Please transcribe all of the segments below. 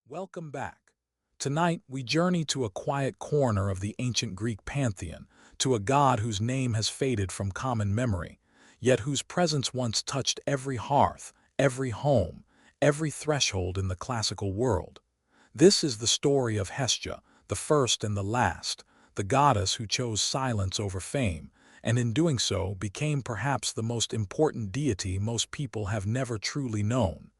Welcome back. Tonight, we journey to a quiet corner of the ancient Greek pantheon, to a god whose name has faded from common memory, yet whose presence once touched every hearth, every home, every threshold in the classical world. This is the story of Hestia, the first and the last, the goddess who chose silence over fame, and in doing so became perhaps the most important deity most people have never truly known.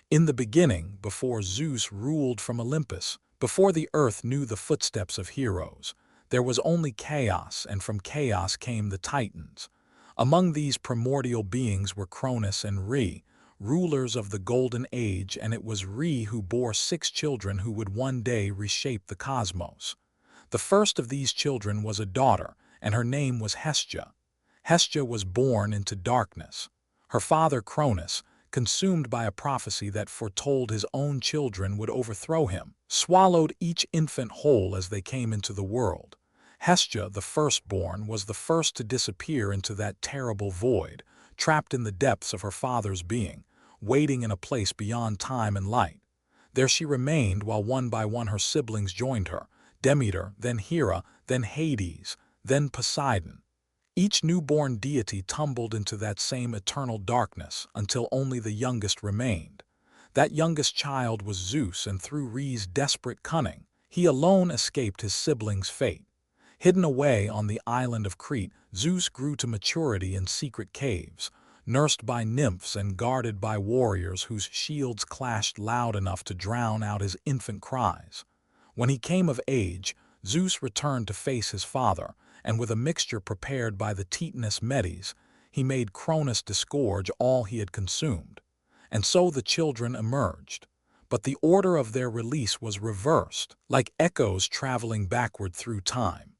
In the beginning, before Zeus ruled from Olympus, before the earth knew the footsteps of heroes, there was only chaos, and from chaos came the Titans. Among these primordial beings were Cronus and Re, rulers of the Golden Age, and it was Re who bore 6 children who would one day reshape the cosmos. The first of these children was a daughter, and her name was Hestia. Hestia was born into darkness. Her father Cronus, consumed by a prophecy that foretold his own children would overthrow him, swallowed each infant whole as they came into the world. Hestia, the firstborn, was the first to disappear into that terrible void, trapped in the depths of her father's being, waiting in a place beyond time and light. There she remained while one by one her siblings joined her, Demeter, then Hera, then Hades, then Poseidon. Each newborn deity tumbled into that same eternal darkness until only the youngest remained. That youngest child was Zeus, and through Re's desperate cunning, he alone escaped his siblings' fate. Hidden away on the island of Crete, Zeus grew to maturity in secret caves, nursed by nymphs and guarded by warriors whose shields clashed loud enough to drown out his infant cries. When he came of age, Zeus returned to face his father, and with a mixture prepared by the Titaness Medes, he made Cronus disgorge all he had consumed. And so the children emerged. But the order of their release was reversed, like echoes traveling backward through time.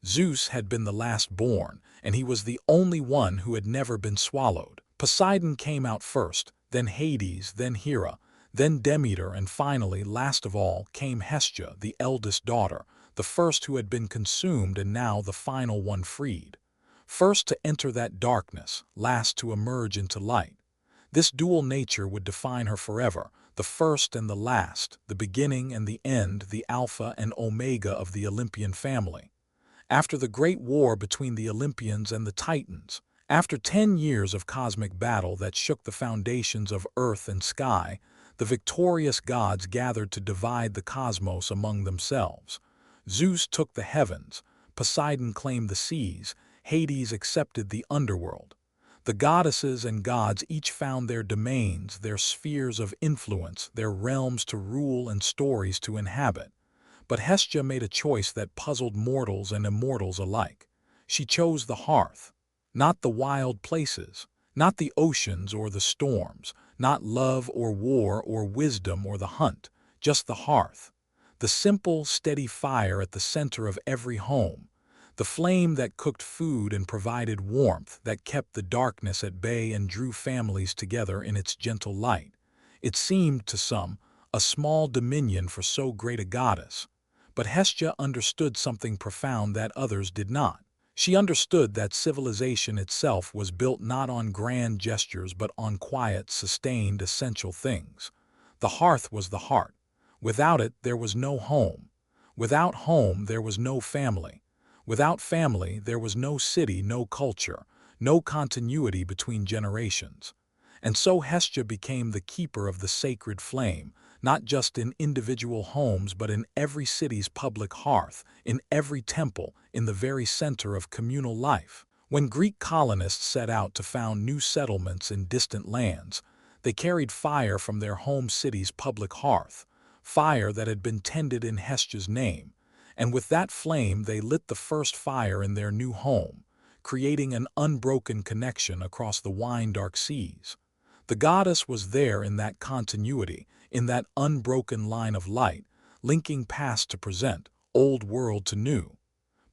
Zeus had been the last born, and he was the only one who had never been swallowed. Poseidon came out first, then Hades, then Hera, then Demeter, and finally, last of all, came Hestia, the eldest daughter, the first who had been consumed and now the final one freed. First to enter that darkness, last to emerge into light. This dual nature would define her forever, the first and the last, the beginning and the end, the alpha and omega of the Olympian family. After the great war between the Olympians and the Titans, after 10 years of cosmic battle that shook the foundations of earth and sky, the victorious gods gathered to divide the cosmos among themselves. Zeus took the heavens, Poseidon claimed the seas, Hades accepted the underworld. The goddesses and gods each found their domains, their spheres of influence, their realms to rule and stories to inhabit. But Hestia made a choice that puzzled mortals and immortals alike. She chose the hearth, not the wild places, not the oceans or the storms, not love or war or wisdom or the hunt, just the hearth. The simple, steady fire at the center of every home, the flame that cooked food and provided warmth, that kept the darkness at bay and drew families together in its gentle light. It seemed, to some, a small dominion for so great a goddess. But Hestia understood something profound that others did not. She understood that civilization itself was built not on grand gestures but on quiet, sustained, essential things. The hearth was the heart. Without it, there was no home. Without home, there was no family. Without family, there was no city, no culture, no continuity between generations. And so Hestia became the keeper of the sacred flame, not just in individual homes but in every city's public hearth, in every temple, in the very center of communal life. When Greek colonists set out to found new settlements in distant lands, they carried fire from their home city's public hearth, fire that had been tended in Hestia's name, and with that flame they lit the first fire in their new home, creating an unbroken connection across the wine-dark seas. The goddess was there in that continuity, in that unbroken line of light, linking past to present, old world to new.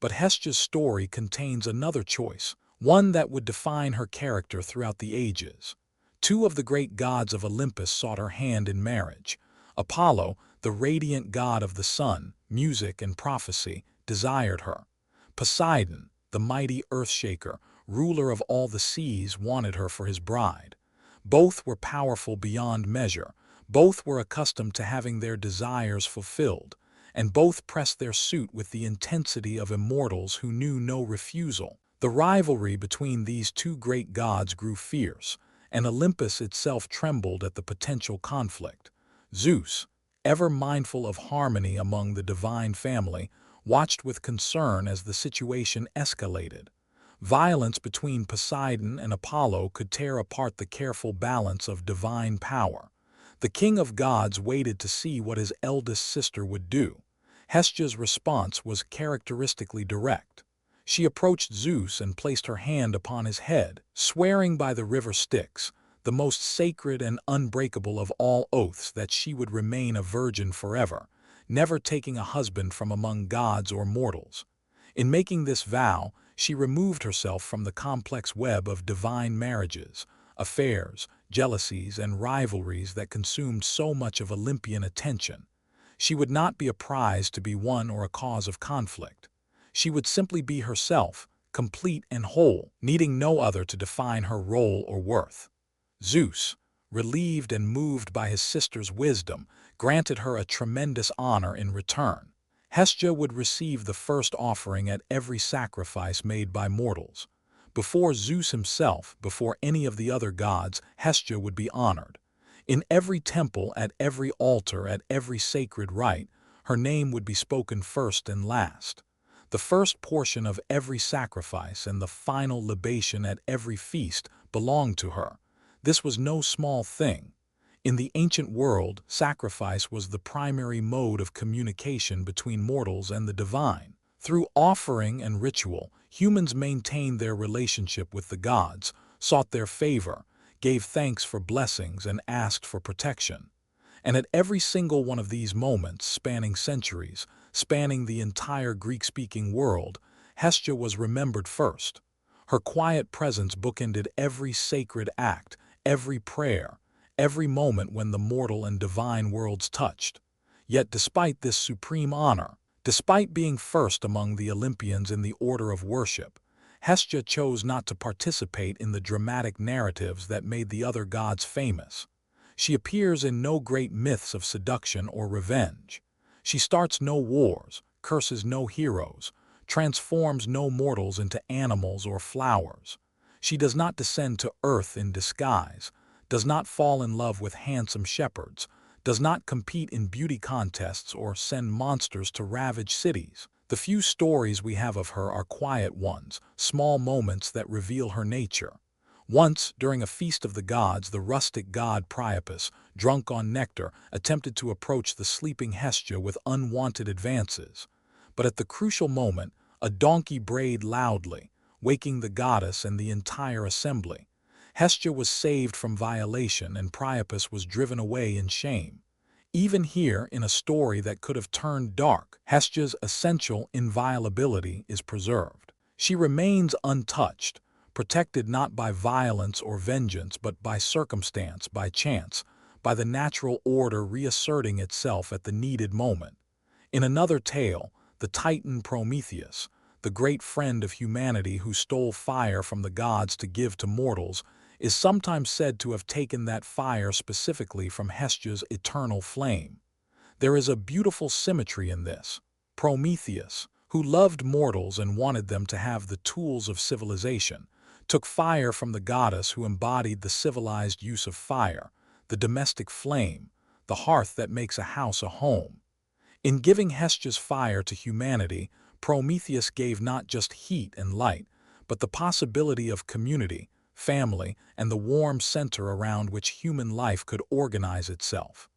But Hestia's story contains another choice, one that would define her character throughout the ages. Two of the great gods of Olympus sought her hand in marriage. Apollo, the radiant god of the sun, music and prophecy, desired her. Poseidon, the mighty earth-shaker, ruler of all the seas, wanted her for his bride. Both were powerful beyond measure. Both were accustomed to having their desires fulfilled, and both pressed their suit with the intensity of immortals who knew no refusal. The rivalry between these two great gods grew fierce, and Olympus itself trembled at the potential conflict. Zeus, ever mindful of harmony among the divine family, watched with concern as the situation escalated. Violence between Poseidon and Apollo could tear apart the careful balance of divine power. The king of gods waited to see what his eldest sister would do. Hestia's response was characteristically direct. She approached Zeus and placed her hand upon his head, swearing by the river Styx, the most sacred and unbreakable of all oaths, that she would remain a virgin forever, never taking a husband from among gods or mortals. In making this vow, she removed herself from the complex web of divine marriages, affairs, jealousies, and rivalries that consumed so much of Olympian attention. She would not be a prize to be won or a cause of conflict. She would simply be herself, complete and whole, needing no other to define her role or worth. Zeus, relieved and moved by his sister's wisdom, granted her a tremendous honor in return. Hestia would receive the first offering at every sacrifice made by mortals. Before Zeus himself, before any of the other gods, Hestia would be honored. In every temple, at every altar, at every sacred rite, her name would be spoken first and last. The first portion of every sacrifice and the final libation at every feast belonged to her. This was no small thing. In the ancient world, sacrifice was the primary mode of communication between mortals and the divine. Through offering and ritual, humans maintained their relationship with the gods, sought their favor, gave thanks for blessings, and asked for protection. And at every single one of these moments, spanning centuries, spanning the entire Greek-speaking world, Hestia was remembered first. Her quiet presence bookended every sacred act, every prayer, every moment when the mortal and divine worlds touched. Yet despite this supreme honor, despite being first among the Olympians in the order of worship, Hestia chose not to participate in the dramatic narratives that made the other gods famous. She appears in no great myths of seduction or revenge. She starts no wars, curses no heroes, transforms no mortals into animals or flowers. She does not descend to earth in disguise, does not fall in love with handsome shepherds, does not compete in beauty contests or send monsters to ravage cities. The few stories we have of her are quiet ones, small moments that reveal her nature. Once, during a feast of the gods, the rustic god Priapus, drunk on nectar, attempted to approach the sleeping Hestia with unwanted advances. But at the crucial moment, a donkey brayed loudly, waking the goddess and the entire assembly. Hestia was saved from violation, and Priapus was driven away in shame. Even here, in a story that could have turned dark, Hestia's essential inviolability is preserved. She remains untouched, protected not by violence or vengeance, but by circumstance, by chance, by the natural order reasserting itself at the needed moment. In another tale, the Titan Prometheus, the great friend of humanity who stole fire from the gods to give to mortals, is sometimes said to have taken that fire specifically from Hestia's eternal flame. There is a beautiful symmetry in this. Prometheus, who loved mortals and wanted them to have the tools of civilization, took fire from the goddess who embodied the civilized use of fire, the domestic flame, the hearth that makes a house a home. In giving Hestia's fire to humanity, Prometheus gave not just heat and light, but the possibility of community, family, and the warm center around which human life could organize itself.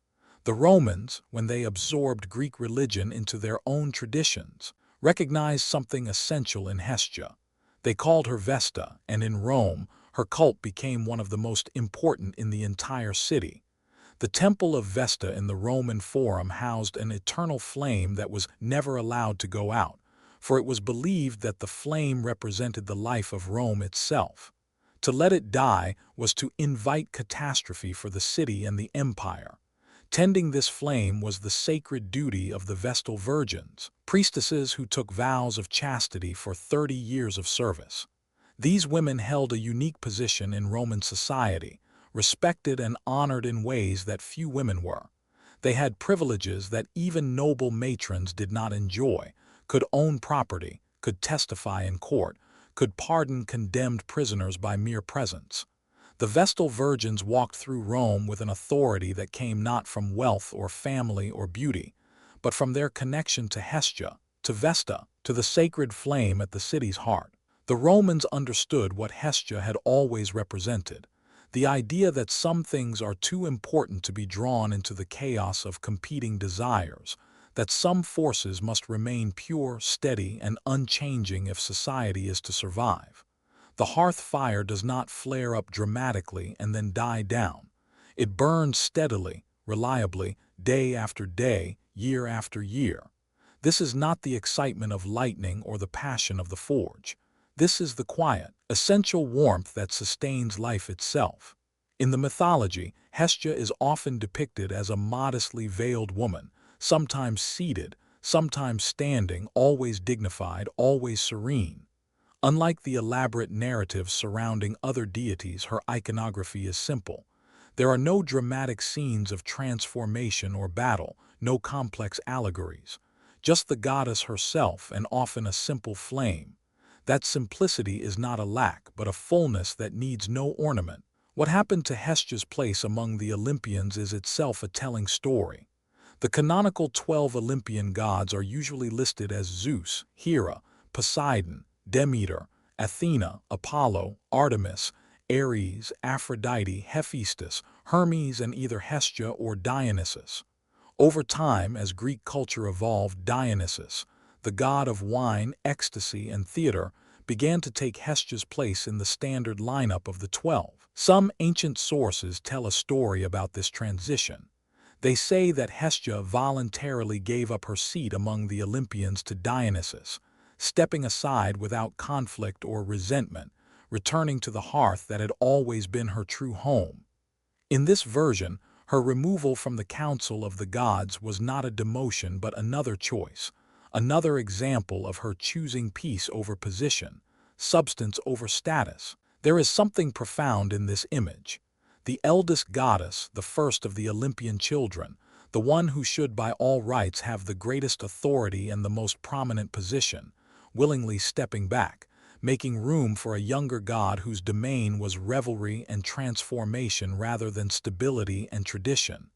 The Romans, when they absorbed Greek religion into their own traditions, recognized something essential in Hestia. They called her Vesta, and in Rome, her cult became one of the most important in the entire city. The Temple of Vesta in the Roman Forum housed an eternal flame that was never allowed to go out, for it was believed that the flame represented the life of Rome itself. To let it die was to invite catastrophe for the city and the empire. Tending this flame was the sacred duty of the Vestal virgins, priestesses who took vows of chastity for 30 years of service. These women held a unique position in Roman society, respected and honored in ways that few women were. They had privileges that even noble matrons did not enjoy, could own property, could testify in court, could pardon condemned prisoners by mere presence. The Vestal virgins walked through Rome with an authority that came not from wealth or family or beauty, but from their connection to Hestia, to Vesta, to the sacred flame at the city's heart. The Romans understood what Hestia had always represented, the idea that some things are too important to be drawn into the chaos of competing desires, that some forces must remain pure, steady, and unchanging if society is to survive. The hearth fire does not flare up dramatically and then die down. It burns steadily, reliably, day after day, year after year. This is not the excitement of lightning or the passion of the forge. This is the quiet, essential warmth that sustains life itself. In the mythology, Hestia is often depicted as a modestly veiled woman, sometimes seated, sometimes standing, always dignified, always serene. Unlike the elaborate narratives surrounding other deities, her iconography is simple. There are no dramatic scenes of transformation or battle, no complex allegories. Just the goddess herself and often a simple flame. That simplicity is not a lack, but a fullness that needs no ornament. What happened to Hestia's place among the Olympians is itself a telling story. The canonical 12 Olympian gods are usually listed as Zeus, Hera, Poseidon, Demeter, Athena, Apollo, Artemis, Ares, Aphrodite, Hephaestus, Hermes, and either Hestia or Dionysus. Over time, as Greek culture evolved, Dionysus, the god of wine, ecstasy, and theater, began to take Hestia's place in the standard lineup of the 12. Some ancient sources tell a story about this transition. They say that Hestia voluntarily gave up her seat among the Olympians to Dionysus, stepping aside without conflict or resentment, returning to the hearth that had always been her true home. In this version, her removal from the council of the gods was not a demotion but another choice, another example of her choosing peace over position, substance over status. There is something profound in this image. The eldest goddess, the first of the Olympian children, the one who should by all rights have the greatest authority and the most prominent position, willingly stepping back, making room for a younger god whose domain was revelry and transformation rather than stability and tradition.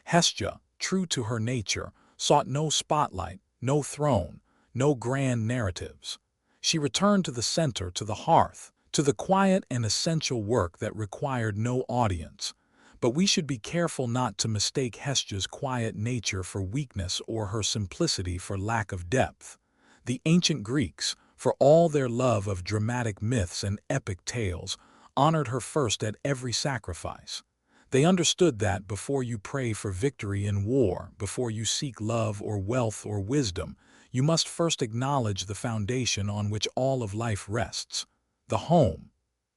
Hestia, true to her nature, sought no spotlight, no throne, no grand narratives. She returned to the center, to the hearth, to the quiet and essential work that required no audience. But we should be careful not to mistake Hestia's quiet nature for weakness or her simplicity for lack of depth. The ancient Greeks, for all their love of dramatic myths and epic tales, honored her first at every sacrifice. They understood that before you pray for victory in war, before you seek love or wealth or wisdom, you must first acknowledge the foundation on which all of life rests: the home,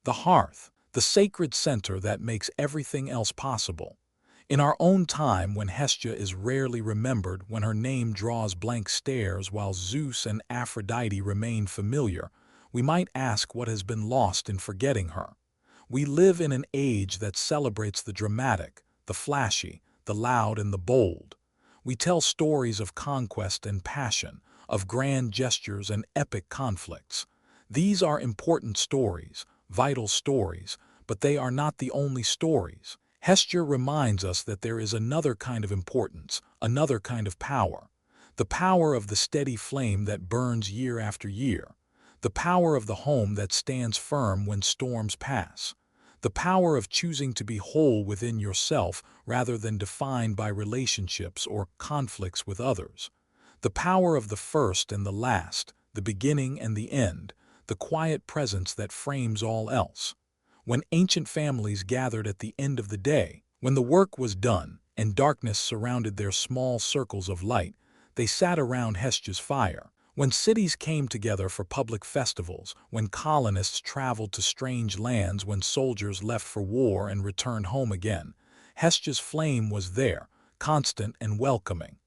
the hearth, the sacred center that makes everything else possible. In our own time, when Hestia is rarely remembered, when her name draws blank stares while Zeus and Aphrodite remain familiar, we might ask what has been lost in forgetting her. We live in an age that celebrates the dramatic, the flashy, the loud, and the bold. We tell stories of conquest and passion, of grand gestures and epic conflicts. These are important stories, vital stories, but they are not the only stories. Hestia reminds us that there is another kind of importance, another kind of power. The power of the steady flame that burns year after year. The power of the home that stands firm when storms pass. The power of choosing to be whole within yourself rather than defined by relationships or conflicts with others. The power of the first and the last, the beginning and the end, the quiet presence that frames all else. When ancient families gathered at the end of the day, when the work was done and darkness surrounded their small circles of light, they sat around Hestia's fire. When cities came together for public festivals, when colonists traveled to strange lands, when soldiers left for war and returned home again, Hestia's flame was there, constant and welcoming.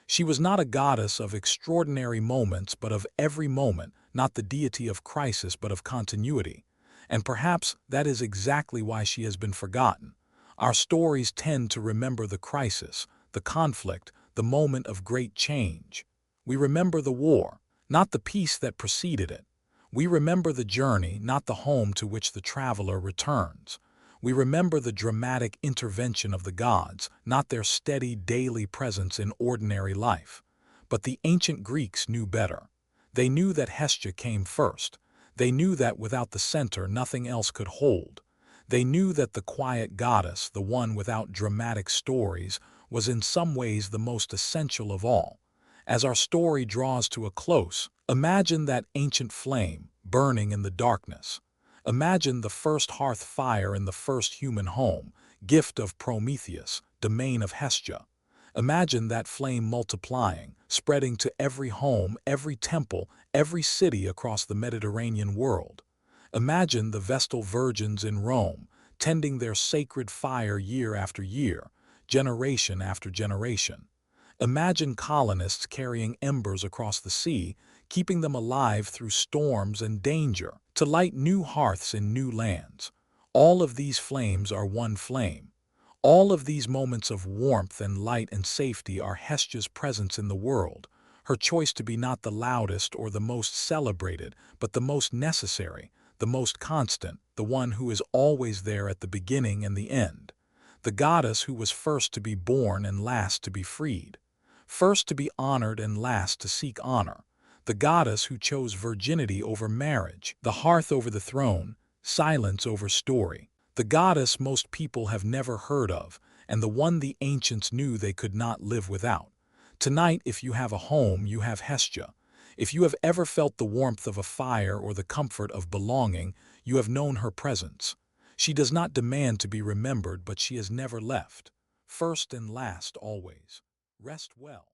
She was not a goddess of extraordinary moments, but of every moment, not the deity of crisis, but of continuity. And perhaps that is exactly why she has been forgotten. Our stories tend to remember the crisis, the conflict, the moment of great change. We remember the war, not the peace that preceded it. We remember the journey, not the home to which the traveler returns. We remember the dramatic intervention of the gods, not their steady daily presence in ordinary life. But the ancient Greeks knew better. They knew that Hestia came first. They knew that without the center nothing else could hold. They knew that the quiet goddess, the one without dramatic stories, was in some ways the most essential of all. As our story draws to a close, imagine that ancient flame burning in the darkness. Imagine the first hearth fire in the first human home, gift of Prometheus, domain of Hestia. Imagine that flame multiplying, spreading to every home, every temple, every city across the Mediterranean world. Imagine the Vestal virgins in Rome, tending their sacred fire year after year, generation after generation. Imagine colonists carrying embers across the sea, keeping them alive through storms and danger, to light new hearths in new lands. All of these flames are one flame. All of these moments of warmth and light and safety are Hestia's presence in the world, her choice to be not the loudest or the most celebrated, but the most necessary, the most constant, the one who is always there at the beginning and the end. The goddess who was first to be born and last to be freed. First to be honored and last to seek honor. The goddess who chose virginity over marriage, the hearth over the throne, silence over story. The goddess most people have never heard of, and the one the ancients knew they could not live without. Tonight, if you have a home, you have Hestia. If you have ever felt the warmth of a fire or the comfort of belonging, you have known her presence. She does not demand to be remembered, but she has never left. First and last always. Rest well.